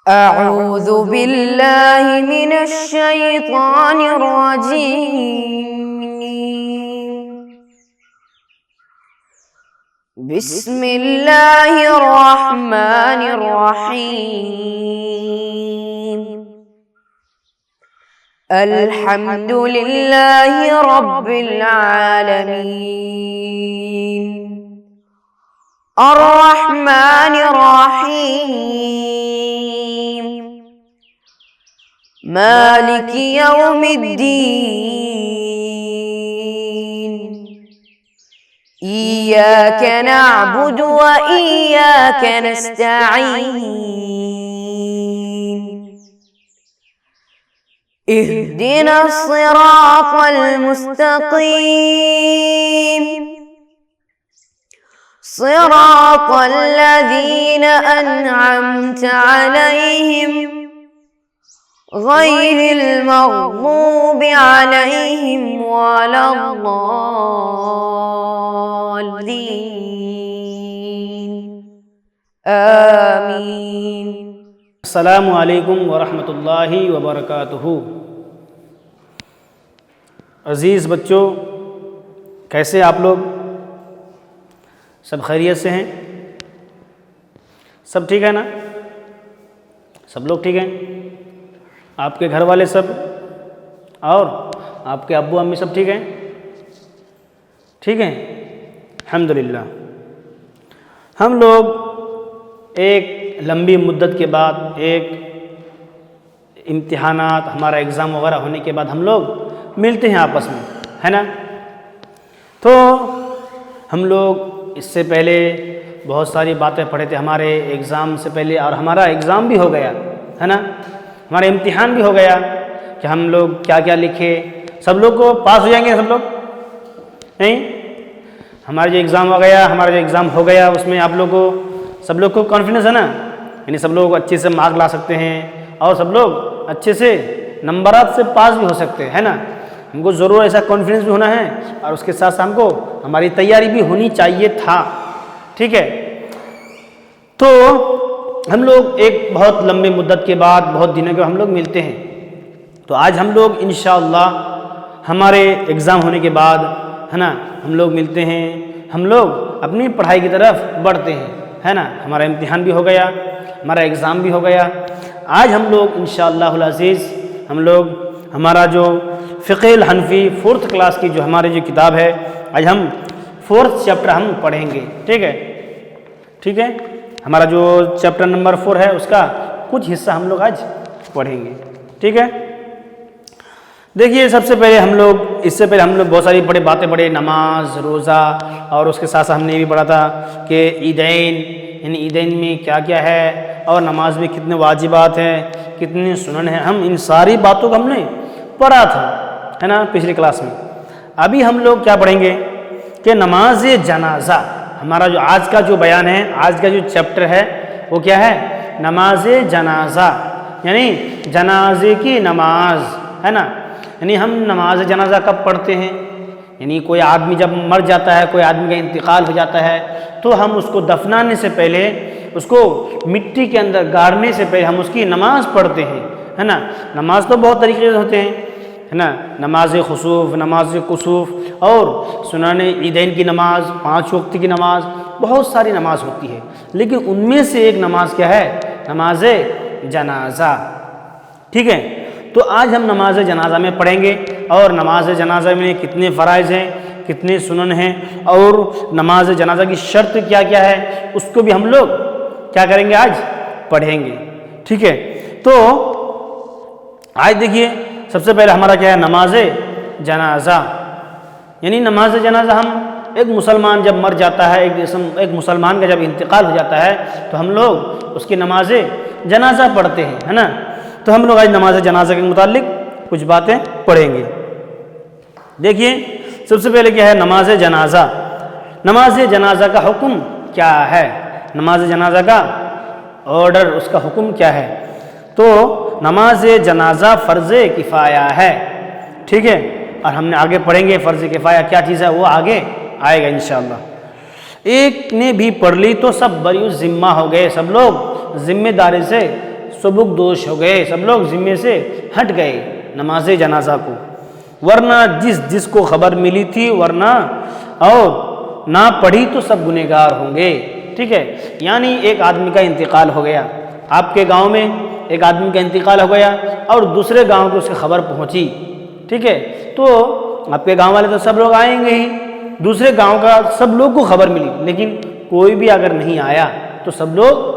أعوذ بالله من الشيطان الرجيم. بسم الله الرحمن الرحيم. الحمد لله رب العالمين. الرحمن الرحيم. مالك يوم الدين. إياك نعبد وإياك نستعين. اهدنا الصراط المستقيم. صراط الذين أنعمت عليهم غير المغضوب عليهم ولا الضالين. آمين. السلام علیکم ورحمۃ اللہ وبرکاتہ. عزیز بچوں، کیسے آپ لوگ؟ سب خیریت سے ہیں؟ سب ٹھیک ہے نا؟ سب لوگ ٹھیک ہیں؟ آپ کے گھر والے سب اور آپ کے ابو امی سب ٹھیک ہیں؟ ٹھیک ہیں الحمدللہ. ہم لوگ ایک لمبی مدت کے بعد، ایک امتحانات، ہمارا ایگزام وغیرہ ہونے کے بعد ہم لوگ ملتے ہیں آپس میں، ہے نا؟ تو ہم لوگ اس سے پہلے بہت ساری باتیں پڑھے تھے ہمارے ایگزام سے پہلے، اور ہمارا ایگزام بھی ہو گیا، ہے نا؟ ہمارا امتحان بھی ہو گیا کہ ہم لوگ کیا کیا لکھے. سب لوگ کو پاس ہو جائیں گے سب لوگ؟ نہیں؟ ہمارا جو ایگزام ہو گیا، ہو گیا اس میں آپ لوگ کو، سب لوگ کو کانفیڈنس ہے نا؟ یعنی سب لوگ اچھے سے مارک لا سکتے ہیں اور سب لوگ اچھے سے نمبرات سے پاس بھی ہو سکتے ہیں، ہے نا؟ ہم کو ضرور ایسا کانفیڈنس بھی ہونا ہے، اور اس کے ساتھ ہم کو ہماری تیاری بھی ہونی چاہیے تھا. ٹھیک ہے؟ تو ہم لوگ ایک بہت لمبے مدت کے بعد، بہت دنوں کے بعد ہم لوگ ملتے ہیں. تو آج ہم لوگ انشاءاللہ ہمارے ایگزام ہونے کے بعد، ہے نا، ہم لوگ ملتے ہیں، ہم لوگ اپنی پڑھائی کی طرف بڑھتے ہیں، ہے نا؟ ہمارا امتحان بھی ہو گیا، ہمارا ایگزام بھی ہو گیا. آج ہم لوگ انشاءاللہ العزیز ہم لوگ ہمارا جو فقہ الحنفی 4th کلاس کی جو ہماری جو کتاب ہے، آج ہم 4th چیپٹر ہم پڑھیں گے. ٹھیک ہے؟ ٹھیک ہے، ہمارا جو چیپٹر نمبر 4 ہے اس کا کچھ حصہ ہم لوگ آج پڑھیں گے. ٹھیک ہے؟ دیکھیے، سب سے پہلے ہم لوگ، اس سے پہلے ہم لوگ بہت ساری بڑی باتیں پڑھے، نماز، روزہ، اور اس کے ساتھ ساتھ ہم نے یہ بھی پڑھا تھا کہ عیدین، یعنی عیدین میں کیا کیا ہے، اور نماز میں کتنے واجبات ہیں، کتنے سنن ہیں. ہم ان ساری باتوں کو ہم نے پڑھا تھا، ہے نا، پچھلی کلاس میں. ابھی ہم لوگ کیا پڑھیں گے کہ نماز جنازہ. ہمارا جو آج کا جو بیان ہے، آج کا جو چیپٹر ہے وہ کیا ہے؟ نماز جنازہ، یعنی جنازے کی نماز، ہے نا؟ یعنی ہم نماز جنازہ کب پڑھتے ہیں؟ یعنی کوئی آدمی جب مر جاتا ہے، کوئی آدمی کا انتقال ہو جاتا ہے، تو ہم اس کو دفنانے سے پہلے، اس کو مٹی کے اندر گاڑنے سے پہلے ہم اس کی نماز پڑھتے ہیں، ہے نا؟ نماز تو بہت طریقے سے ہوتے ہیں، ہے نا؟ نماز خسوف، نماز کسوف، اور سنن عیدین کی نماز، 5 وقت کی نماز، بہت ساری نماز ہوتی ہے. لیکن ان میں سے ایک نماز کیا ہے؟ نماز جنازہ. ٹھیک ہے؟ تو آج ہم نماز جنازہ میں پڑھیں گے، اور نماز جنازہ میں کتنے فرائض ہیں، کتنے سنن ہیں، اور نماز جنازہ کی شرط کیا کیا ہے، اس کو بھی ہم لوگ کیا کریں گے؟ آج پڑھیں گے. ٹھیک ہے؟ تو آج دیکھیے، سب سے پہلے ہمارا کیا ہے؟ نماز جنازہ. یعنی نماز جنازہ، ہم ایک مسلمان جب مر جاتا ہے، ایک مسلمان کا جب انتقال ہو جاتا ہے، تو ہم لوگ اس کی نماز جنازہ پڑھتے ہیں، ہے نا؟ تو ہم لوگ آج نماز جنازہ کے متعلق کچھ باتیں پڑھیں گے. دیکھیے، سب سے پہلے کیا ہے؟ نماز جنازہ. نماز جنازہ کا حکم کیا ہے؟ نماز جنازہ کا آرڈر، اس کا حکم کیا ہے؟ تو نماز جنازہ فرض کفایہ ہے. ٹھیک ہے؟ اور ہم نے آگے پڑھیں گے فرض کفایہ کیا چیز ہے، وہ آگے آئے گا انشاءاللہ. ایک نے بھی پڑھ لی تو سب بری ذمہ ہو گئے، سب لوگ ذمہ داری سے سبکدوش ہو گئے، سب لوگ ذمے سے ہٹ گئے نماز جنازہ کو، ورنہ جس کو خبر ملی تھی ورنہ اور نہ پڑھی تو سب گنہگار ہوں گے، ٹھیک ہے۔ یعنی ایک آدمی کا انتقال ہو گیا، آپ کے گاؤں میں ایک آدمی کا انتقال ہو گیا اور دوسرے گاؤں کو اس کی خبر پہنچی، ٹھیک ہے، تو آپ کے گاؤں والے تو سب لوگ آئیں گے ہی، دوسرے گاؤں کا سب لوگ کو خبر ملی، لیکن کوئی بھی اگر نہیں آیا تو سب لوگ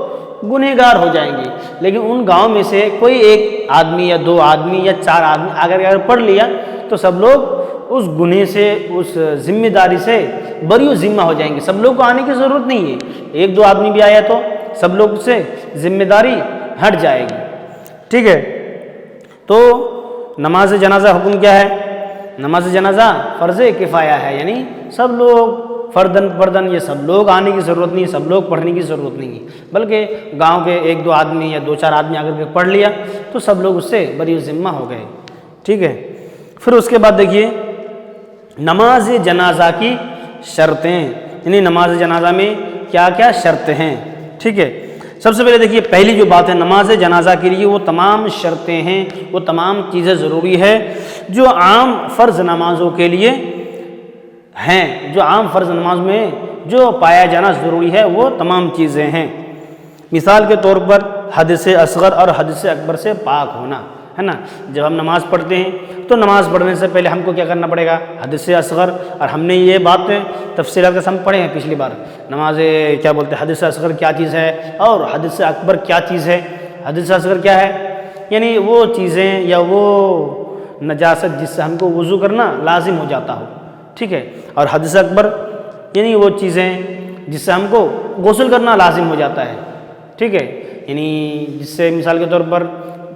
گنہگار ہو جائیں گے۔ لیکن ان گاؤں میں سے کوئی ایک آدمی یا دو آدمی یا چار آدمی اگر پڑھ لیا تو سب لوگ اس گناہ سے، اس ذمہ داری سے بری و ذمہ ہو جائیں گے، سب لوگ کو آنے کی ضرورت نہیں ہے، ایک دو آدمی بھی آیا تو سب لوگ سے ذمہ داری ہٹ جائے گی، ٹھیک ہے۔ تو نماز جنازہ حکم کیا ہے؟ نماز جنازہ فرض کفایہ ہے، یعنی سب لوگ فردن یہ سب لوگ آنے کی ضرورت نہیں، سب لوگ پڑھنے کی ضرورت نہیں ہے، بلکہ گاؤں کے ایک دو آدمی یا دو چار آدمی اگر کے پڑھ لیا تو سب لوگ اس سے بری و ذمہ ہو گئے، ٹھیک ہے۔ پھر اس کے بعد دیکھیے نماز جنازہ کی شرطیں، یعنی نماز جنازہ میں کیا کیا شرطیں ہیں، ٹھیک ہے۔ سب سے پہلے دیکھیے پہلی جو بات ہے، نماز جنازہ کے لیے وہ تمام شرطیں ہیں، وہ تمام چیزیں ضروری ہے جو عام فرض نمازوں کے لیے ہیں، جو عام فرض نماز میں جو پایا جانا ضروری ہے وہ تمام چیزیں ہیں۔ مثال کے طور پر حدث اصغر اور حدث اکبر سے پاک ہونا، ہے نا۔ جب ہم نماز پڑھتے ہیں تو نماز پڑھنے سے پہلے ہم کو کیا کرنا پڑے گا؟ حدث اصغر، اور ہم نے یہ بات تفصیلات کے ساتھ پڑھے ہیں پچھلی بار، نماز کیا بولتے ہیں، حدث اصغر کیا چیز ہے اور حدث اکبر کیا چیز ہے۔ حدث اصغر کیا ہے؟ یعنی وہ چیزیں یا وہ نجاست جس سے ہم کو وضو کرنا لازم ہو جاتا ہو، ٹھیک ہے۔ اور حدث اکبر یعنی وہ چیزیں جس سے ہم کو غسل کرنا لازم ہو جاتا ہے، ٹھیک ہے، یعنی جس سے مثال کے طور پر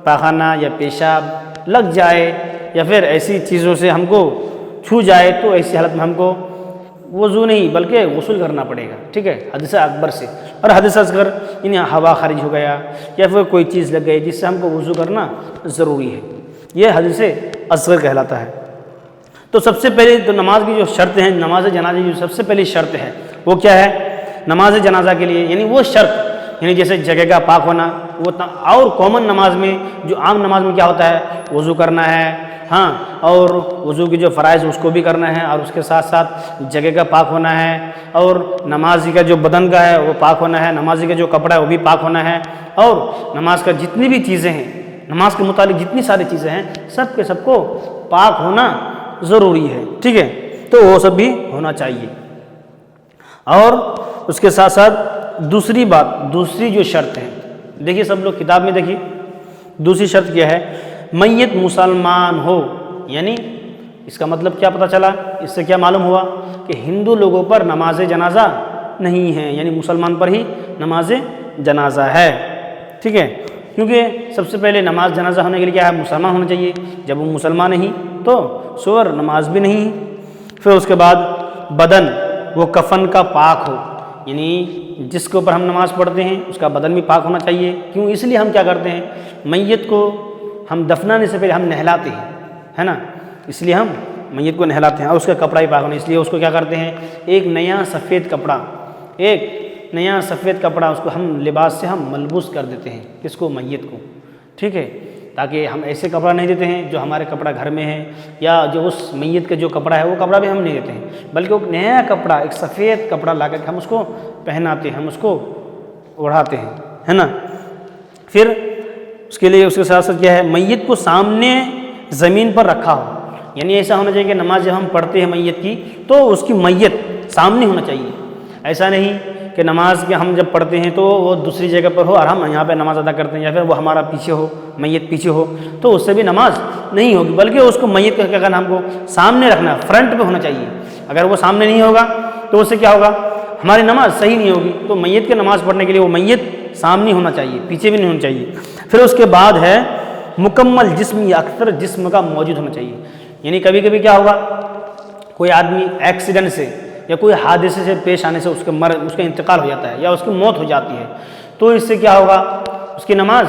پاخانہ یا پیشاب لگ جائے یا پھر ایسی چیزوں سے ہم کو چھو جائے تو ایسی حالت میں ہم کو وضو نہیں بلکہ غسل کرنا پڑے گا، ٹھیک ہے، حدث اکبر سے۔ اور حدث اصغر یعنی ہوا خارج ہو گیا یا پھر کوئی چیز لگ گئی جس سے ہم کو وضو کرنا ضروری ہے، یہ حدث اصغر کہلاتا ہے۔ تو سب سے پہلے تو نماز کی جو شرط ہیں، نماز جنازہ کی جو سب سے پہلی شرط ہے وہ کیا ہے؟ نماز جنازہ کے لیے یعنی وہ شرط، یعنی جیسے جگہ کا پاک ہونا، وہ اور کامن نماز میں جو عام نماز میں کیا ہوتا ہے؟ وضو کرنا ہے، ہاں، اور وضو کی جو فرائض اس کو بھی کرنا ہے، اور اس کے ساتھ ساتھ جگہ کا پاک ہونا ہے، اور نمازی کا جو بدن کا ہے وہ پاک ہونا ہے، نمازی کا جو کپڑا ہے وہ بھی پاک ہونا ہے، اور نماز کا جتنی بھی چیزیں ہیں، نماز کے متعلق جتنی ساری چیزیں ہیں سب کے سب کو پاک ہونا ضروری ہے، ٹھیک ہے۔ تو وہ سب بھی ہونا چاہیے۔ اور اس کے ساتھ ساتھ دوسری جو شرط ہے، دیکھیے سب لوگ کتاب میں دیکھیے، دوسری شرط کیا ہے؟ میت مسلمان ہو، یعنی اس کا مطلب کیا پتہ چلا؟ اس سے کیا معلوم ہوا کہ ہندو لوگوں پر نماز جنازہ نہیں ہے، یعنی مسلمان پر ہی نماز جنازہ ہے، ٹھیک ہے۔ کیونکہ سب سے پہلے نماز جنازہ ہونے کے لیے کیا ہے؟ مسلمان ہونا چاہیے، جب وہ مسلمان نہیں تو سور نماز بھی نہیں۔ پھر اس کے بعد بدن وہ کفن کا پاک ہو، یعنی جس کے اوپر ہم نماز پڑھتے ہیں اس کا بدن بھی پاک ہونا چاہیے۔ کیوں؟ اس لیے ہم کیا کرتے ہیں، میت کو ہم دفنانے سے پہلے ہم نہلاتے ہیں، ہے نا، اس لیے ہم میت کو نہلاتے ہیں، اور اس کا کپڑا بھی پاک ہونا، اس لیے اس کو کیا کرتے ہیں؟ ایک نیا سفید کپڑا اس کو ہم لباس سے ہم ملبوس کر دیتے ہیں، کس کو؟ میت کو، ٹھیک ہے، تاکہ ہم ایسے کپڑا نہیں دیتے ہیں جو ہمارے کپڑا گھر میں ہے، یا جو اس میت کا جو کپڑا ہے وہ کپڑا بھی ہم نہیں دیتے ہیں، بلکہ ایک نیا کپڑا، ایک سفید کپڑا لا کر کے ہم اس کو پہناتے ہیں، ہم اس کو اوڑھاتے ہیں، ہے نا۔ پھر اس کے لیے اس کے ساتھ ساتھ کیا ہے؟ میت کو سامنے زمین پر رکھا ہو، یعنی ایسا ہونا چاہیے کہ نماز جب ہم پڑھتے ہیں میت کی تو اس کی میت سامنے ہونا چاہیے، ایسا نہیں کہ نماز کے ہم جب پڑھتے ہیں تو وہ دوسری جگہ پر ہو اور ہم یہاں پہ نماز ادا کرتے ہیں، یا پھر وہ ہمارا پیچھے ہو، میت پیچھے ہو، تو اس سے بھی نماز نہیں ہوگی، بلکہ اس کو میت کا کیا کرنا، ہم کو سامنے رکھنا، فرنٹ پہ ہونا چاہیے۔ اگر وہ سامنے نہیں ہوگا تو اس سے کیا ہوگا؟ ہماری نماز صحیح نہیں ہوگی۔ تو میت کی نماز پڑھنے کے لیے وہ میت سامنے ہونا چاہیے، پیچھے بھی نہیں ہونا چاہیے۔ پھر اس کے بعد ہے مکمل جسم یا اکثر جسم کا موجود ہونا چاہیے، یعنی کبھی کبھی کیا ہوگا، کوئی آدمی ایکسیڈنٹ سے یا کوئی حادثے سے پیش آنے سے اس کا انتقال ہو جاتا ہے یا اس کی موت ہو جاتی ہے، تو اس سے کیا ہوگا، اس کی نماز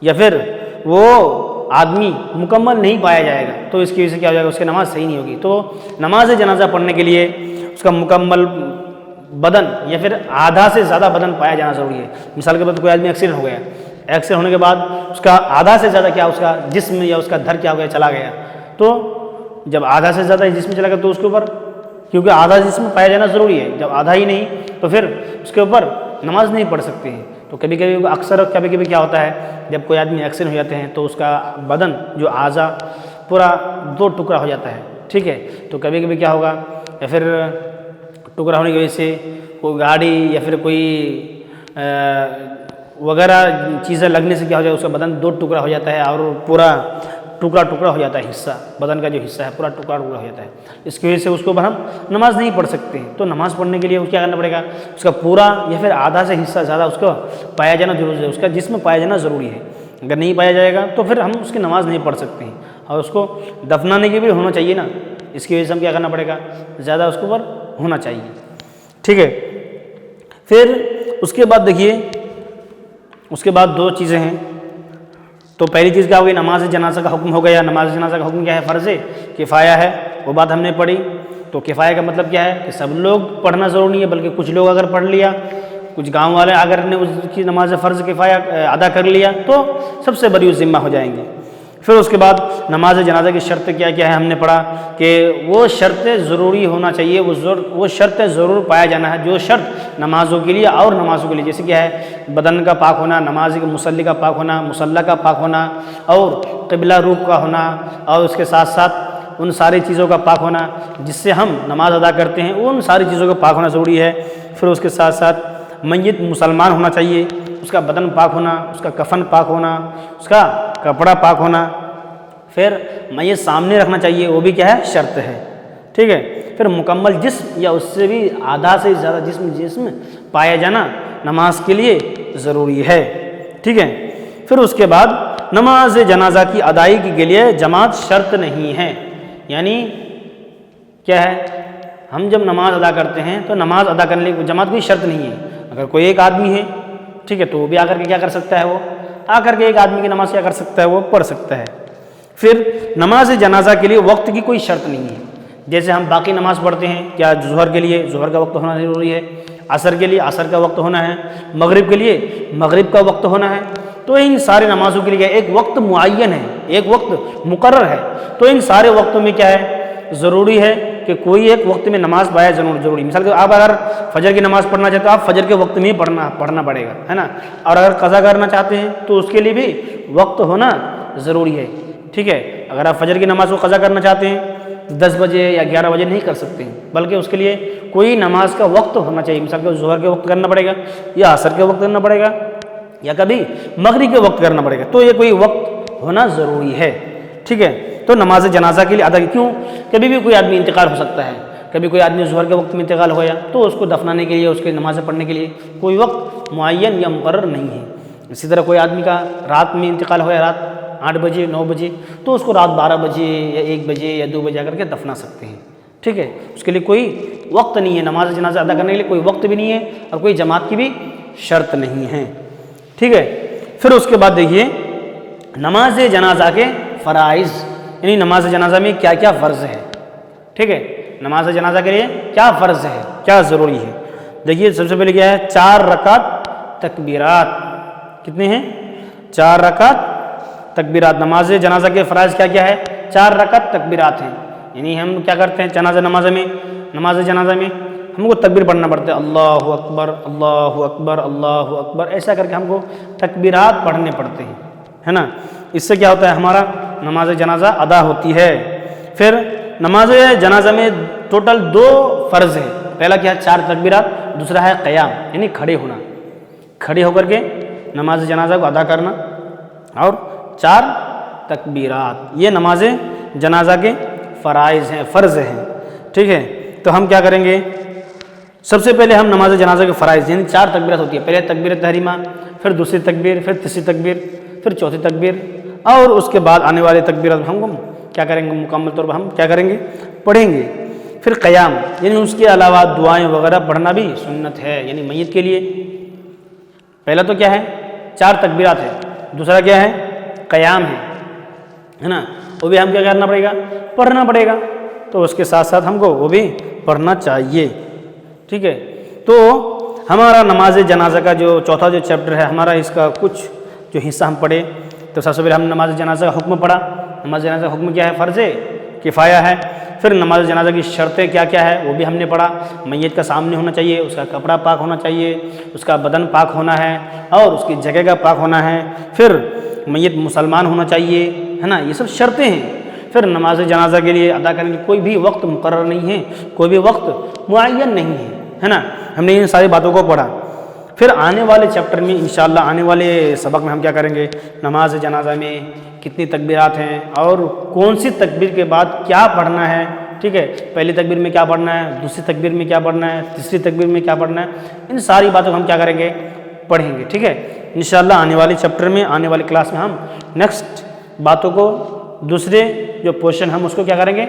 یا پھر وہ آدمی مکمل نہیں پایا جائے گا، تو اس کی وجہ سے کیا ہو جائے گا، اس کی نماز صحیح نہیں ہوگی۔ تو نماز جنازہ پڑھنے کے لیے اس کا مکمل بدن یا پھر آدھا سے زیادہ بدن پایا جانا ضروری ہے۔ مثال کے طور پر کوئی آدمی ایکسیڈنٹ ہو گیا ایکسیڈنٹ ہونے کے بعد اس کا آدھا سے زیادہ کیا اس کا جسم یا اس کا دھر کیا ہو گیا چلا گیا، تو جب آدھا سے زیادہ جسم چلا گیا تو اس کے اوپر، کیونکہ آدھا جسم پایا جانا ضروری ہے، جب آدھا ہی نہیں تو پھر اس کے اوپر نماز نہیں پڑھ سکتے ہیں۔ تو کبھی کبھی اکثر کبھی کبھی کیا ہوتا ہے جب کوئی آدمی ایکسیڈنٹ ہو جاتے ہیں تو اس کا بدن جو اعضا پورا 2 ٹکڑا ہو جاتا ہے، ٹھیک ہے، تو کبھی کبھی کیا ہوگا، یا پھر ٹکڑا ہونے کی وجہ سے کوئی گاڑی یا پھر کوئی وغیرہ چیزیں لگنے سے کیا ہو جائے اس کا بدن 2 ٹکڑا ہو جاتا ہے اور پورا ٹکڑا ہو جاتا ہے، حصہ بدن کا جو حصہ ہے پورا ٹکڑا ہو جاتا ہے، اس کی وجہ سے اس کو ہم نماز نہیں پڑھ سکتے ہیں۔ تو نماز پڑھنے کے لیے کیا کرنا پڑے گا، اس کا پورا یا پھر آدھا سے حصہ زیادہ اس کو پایا جانا ضروری ہے، اس کا جسم پایا جانا ضروری ہے، اگر نہیں پایا جائے گا تو پھر ہم اس کی نماز نہیں پڑھ سکتے ہیں، اور اس کو دفنانے کی بھی ہونا چاہیے نا، اس کی وجہ سے ہم کیا کرنا پڑے گا، زیادہ اس کے اوپر ہونا چاہیے، ٹھیک ہے۔ پھر اس کے بعد دیکھیے، اس کے بعد 2 چیزیں ہیں، تو پہلی چیز کیا ہوگی، نماز جنازہ کا حکم ہو گیا۔ نماز جنازہ کا حکم کیا ہے، فرض کفایہ ہے، وہ بات ہم نے پڑھی۔ تو کفایہ کا مطلب کیا ہے کہ سب لوگ پڑھنا ضروری نہیں ہے، بلکہ کچھ لوگ اگر پڑھ لیا، کچھ گاؤں والے اگر نے اس کی نماز فرض کفایہ ادا کر لیا تو سب سے بری ذمہ ہو جائیں گے۔ پھر اس کے بعد نماز جنازہ کی شرط کیا کیا ہے، ہم نے پڑھا کہ وہ شرطیں ضروری ہونا چاہیے، وہ شرطیں ضرور پایا جانا ہے جو شرط نمازوں کے لیے اور نمازوں کے لیے، جیسے کیا ہے بدن کا پاک ہونا، نمازی کے مصلی کا پاک ہونا، مصلی کا پاک ہونا، اور قبلہ رخ کا ہونا، اور اس کے ساتھ ساتھ ان ساری چیزوں کا پاک ہونا جس سے ہم نماز ادا کرتے ہیں، ان ساری چیزوں کا پاک ہونا ضروری ہے۔ پھر اس کے ساتھ ساتھ میت مسلمان ہونا چاہیے، اس کا بدن پاک ہونا، اس کا کفن پاک ہونا، اس کا کپڑا پاک ہونا، پھر میت سامنے رکھنا چاہیے، وہ بھی کیا ہے شرط ہے، ٹھیک ہے۔ پھر مکمل جسم یا اس سے بھی آدھا سے زیادہ جسم پایا جانا نماز کے لیے ضروری ہے، ٹھیک ہے۔ پھر اس کے بعد نماز جنازہ کی ادائیگی کے لیے جماعت شرط نہیں ہے، یعنی کیا ہے، ہم جب نماز ادا کرتے ہیں تو نماز ادا کرنے کی جماعت کوئی شرط نہیں ہے۔ اگر کوئی ایک آدمی ہے، ٹھیک ہے، تو وہ بھی آ کر کے کیا کر سکتا ہے، وہ آ کر کے ایک آدمی کی نماز کیا کر سکتا ہے، وہ پڑھ سکتا ہے۔ پھر نماز جنازہ کے لیے وقت کی کوئی شرط نہیں ہے، جیسے ہم باقی نماز پڑھتے ہیں، کیا ظہر کے لیے ظہر کا وقت ہونا ضروری ہے، عصر کے لیے عصر کا وقت ہونا ہے، مغرب کے لیے مغرب کا وقت ہونا ہے، تو ان سارے نمازوں کے لیے ایک وقت معین ہے، ایک وقت مقرر ہے۔ تو ان سارے وقتوں میں کیا ہے، ضروری ہے کہ کوئی ایک وقت میں نماز پایا ضروری۔ مثال کے آپ اگر فجر کی نماز پڑھنا چاہتے ہو، آپ فجر کے وقت میں ہی پڑھنا پڑے گا، ہے نا، اور اگر قضا کرنا چاہتے ہیں تو اس کے لیے بھی وقت ہونا ضروری ہے، ٹھیک ہے۔ اگر آپ فجر کی نماز کو قضا کرنا چاہتے ہیں تو 10 بجے یا 11 بجے نہیں کر سکتے ہیں، بلکہ اس کے لیے کوئی نماز کا وقت ہونا چاہیے۔ مثال کے ظہر کے وقت کرنا پڑے گا، یا عصر کے وقت کرنا پڑے گا، یا کبھی مغرب کے وقت کرنا پڑے گا، تو یہ کوئی وقت ہونا ضروری ہے، ٹھیک ہے۔ تو نماز جنازہ کے لیے ادا کیوں، کبھی بھی کوئی آدمی انتقال ہو سکتا ہے، کبھی کوئی آدمی ظہر کے وقت میں انتقال ہو گیا تو اس کو دفنانے کے لیے، اس کی نمازیں پڑھنے کے لیے کوئی وقت معین یا مقرر نہیں ہے۔ اسی طرح کوئی آدمی کا رات میں انتقال ہو گیا، رات 8 بجے 9 بجے، تو اس کو رات 12 بجے یا 1 بجے یا 2 بجے آ کر کے دفنا سکتے ہیں، ٹھیک ہے۔ اس کے لیے کوئی وقت نہیں ہے، نماز جنازہ ادا کرنے کے لیے کوئی وقت بھی نہیں ہے اور کوئی جماعت کی بھی شرط نہیں ہے، ٹھیک ہے۔ پھر اس کے بعد دیکھیے نماز جنازہ کے فرائض، یعنی نماز جنازہ میں کیا کیا فرض ہے، ٹھیک ہے۔ نماز جنازہ کے لیے کیا فرض ہے، کیا ضروری ہے، دیکھیے سب سے پہلے کیا ہے، 4 رکعت تکبیرات، کتنے ہیں، 4 رکعت تکبیرات۔ نماز جنازہ کے فرائض کیا کیا ہے، 4 رکعت تکبیرات ہیں، یعنی ہم کیا کرتے ہیں نماز جنازہ میں ہم کو تکبیر پڑھنا پڑتا ہے، اللہ اکبر اللہ اکبر اللہ اکبر، ایسا کر کے ہم کو تکبیرات پڑھنے پڑتے ہیں، ہے نا۔ اس سے کیا ہوتا ہے، ہمارا نماز جنازہ ادا ہوتی ہے۔ پھر نماز جنازہ میں ٹوٹل 2 فرض ہیں، پہلا کیا ہے 4 تکبیرات، دوسرا ہے قیام، یعنی کھڑے ہونا، کھڑے ہو کر کے نماز جنازہ کو ادا کرنا، اور 4 تکبیرات، یہ نماز جنازہ کے فرائض ہیں، فرض ہیں، ٹھیک ہے۔ تو ہم کیا کریں گے، سب سے پہلے ہم نماز جنازہ کے فرائض، یعنی 4 تکبیرات ہوتی ہے، پہلے تکبیر تحریمہ، پھر دوسری تکبیر، پھر تیسری تکبیر، پھر چوتھی تکبیر، اور اس کے بعد آنے والے تکبیرات ہم کیا کریں گے، مکمل طور پر ہم کیا کریں گے، پڑھیں گے۔ پھر قیام، یعنی اس کے علاوہ دعائیں وغیرہ پڑھنا بھی سنت ہے، یعنی میت کے لیے پہلا تو کیا ہے 4 تکبیرات ہے، دوسرا کیا ہے قیام ہے نا، وہ بھی ہم کیا کرنا پڑے گا، پڑھنا پڑے گا، تو اس کے ساتھ ساتھ ہم کو وہ بھی پڑھنا چاہیے، ٹھیک ہے۔ تو ہمارا نماز جنازہ کا جو چوتھا جو چیپٹر ہے ہمارا، اس کا کچھ جو حصہ ہم پڑھے، تو سب سے پہلے ہم نماز جنازہ کا حکم پڑھا۔ نماز جنازہ کا حکم کیا ہے؟ فرض کفایہ ہے۔ پھر نماز جنازہ کی شرطیں کیا کیا ہے وہ بھی ہم نے پڑھا۔ میت کا سامنے ہونا چاہیے، اس کا کپڑا پاک ہونا چاہیے، اس کا بدن پاک ہونا ہے اور اس کی جگہ کا پاک ہونا ہے۔ پھر میت مسلمان ہونا چاہیے، ہے نا، یہ سب شرطیں ہیں۔ پھر نماز جنازہ کے لیے ادا کرنے کے کوئی بھی وقت مقرر نہیں ہے، کوئی بھی وقت معین نہیں ہے نا۔ ہم نے ان ساری باتوں کو پڑھا۔ پھر آنے والے چیپٹر میں انشاءاللہ آنے والے سبق میں ہم کیا کریں گے؟ نماز جنازہ میں کتنی تکبیرات ہیں اور کون سی تکبیر کے بعد کیا پڑھنا ہے، ٹھیک ہے، پہلی تکبیر میں کیا پڑھنا ہے، دوسری تکبیر میں کیا پڑھنا ہے، تیسری تکبیر میں کیا پڑھنا ہے، ان ساری باتوں کو ہم کیا کریں گے؟ پڑھیں گے، ٹھیک ہے۔ انشاءاللہ آنے والے چیپٹر میں، آنے والی کلاس میں ہم نیکسٹ باتوں کو، دوسرے جو پورشن ہم اس کو کیا کریں گے؟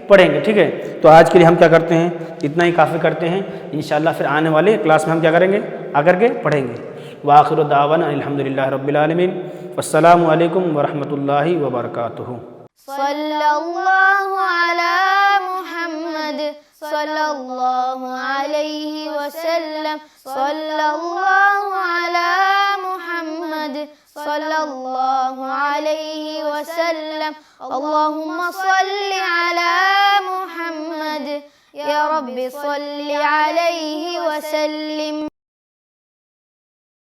پڑھیں گے، ٹھیک ہے۔ تو آج کے لیے ہم کیا کرتے ہیں؟ اتنا ہی کافی کرتے ہیں۔ انشاءاللہ پھر آنے والے کلاس میں ہم کیا کریں گے؟ آ کر کے پڑھیں گے۔ وآخر دعوانا الحمدللہ رب العالمین، والسلام علیکم ورحمۃ اللہ وبرکاتہ۔ صلی اللہ علی محمد صلی اللہ علیہ وسلم، صلی اللہ علی محمد صلی اللہ علیہ وسلم، اللہم صلی علی محمد، یا رب صلی علیہ وسلم۔